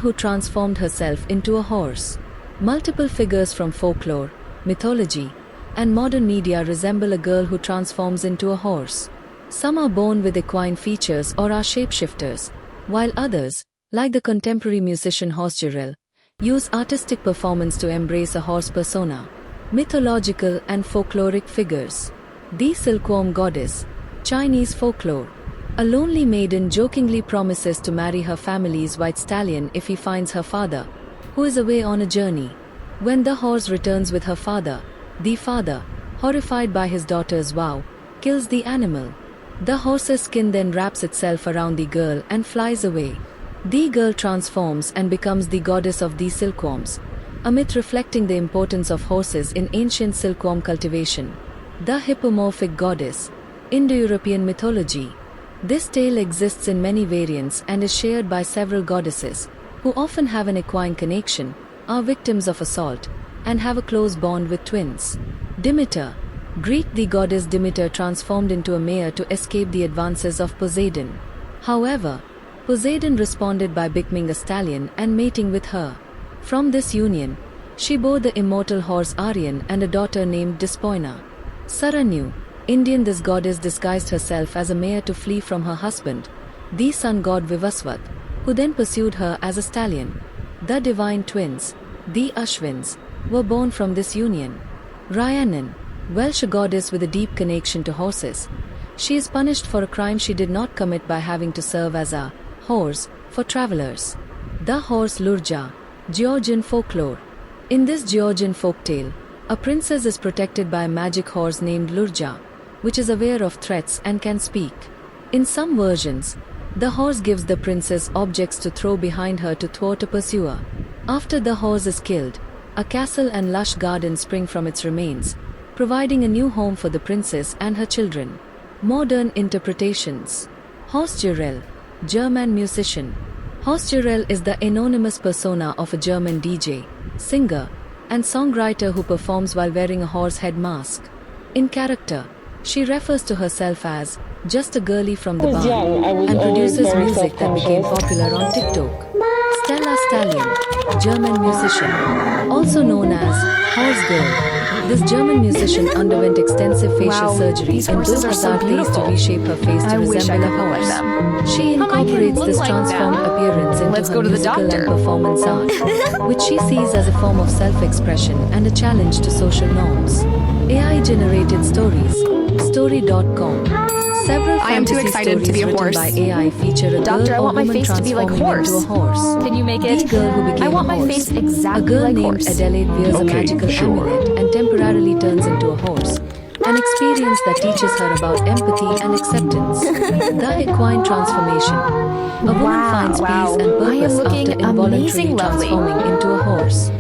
who transformed herself into a horse. Multiple figures from folklore, mythology, and modern media resemble a girl who transforms into a horse. Some are born with equine features or are shapeshifters, while others, like the contemporary musician HorsegiirL, use artistic performance to embrace a horse persona. Mythological and folkloric figures. The silkworm goddess, Chinese folklore. A lonely maiden jokingly promises to marry her family's white stallion if he finds her father, who is away on a journey. When the horse returns with her father, the father, horrified by his daughter's vow, kills the animal. The horse's skin then wraps itself around the girl and flies away. The girl transforms and becomes the goddess of the silkworms, a myth reflecting the importance of horses in ancient silkworm cultivation. The hippomorphic goddess, Indo-European mythology. This tale exists in many variants and is shared by several goddesses, who often have an equine connection, are victims of assault, and have a close bond with twins. Demeter. Greek. The goddess Demeter transformed into a mare to escape the advances of Poseidon. However, Poseidon responded by becoming a stallion and mating with her. From this union, she bore the immortal horse Aryan and a daughter named Despoina. Saranu. Indian. This goddess disguised herself as a mare to flee from her husband, the sun god Vivaswat, who then pursued her as a stallion. The divine twins, the Ashwins, were born from this union. Rhiannon. Welsh goddess with a deep connection to horses. She is punished for a crime she did not commit by having to serve as a horse for travelers. The horse Lurja. Georgian folklore. In this Georgian folktale, a princess is protected by a magic horse named Lurja, which is aware of threats and can speak. In some versions, the horse gives the princess objects to throw behind her to thwart a pursuer. After the horse is killed, a castle and lush garden spring from its remains, providing a new home for the princess and her children. Modern interpretations. HorsegiirL, German musician. HorsegiirL is the anonymous persona of a German DJ, singer, and songwriter who performs while wearing a horse head mask. In character, she refers to herself as just a girlie from the barn and produces music that became popular on TikTok. Stella Stallion, German musician, also known as HorsegiirL. This German musician underwent extensive facial surgery and those hazard days to reshape her face to resemble a horse. She incorporates this transformed appearance into her musical and performance art, which she sees as a form of self-expression and a challenge to social norms. AI-generated stories. Story.com. Several fantasy stories written by AI feature a girl or woman transforming into a horse. Can you make it? The girl who became I want a my horse. face exactly A girl like named horse. Adelaide wears a magical amulet and temporarily turns into a horse, an experience that teaches her about empathy and acceptance. The equine transformation. A woman finds peace and purpose after involuntarily transforming into a horse.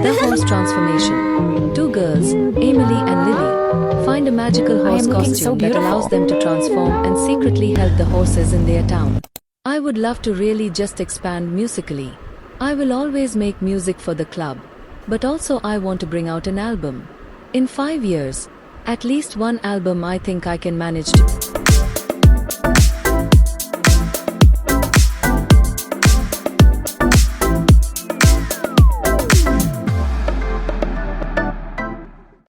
The horse transformation. Two girls, Emily and Lily, find a magical horse costume that allows them to transform and secretly help the horses in their town. I would love to really just expand musically. I will always make music for the club, but also I want to bring out an album. In 5 years, at least one album I think I can manage to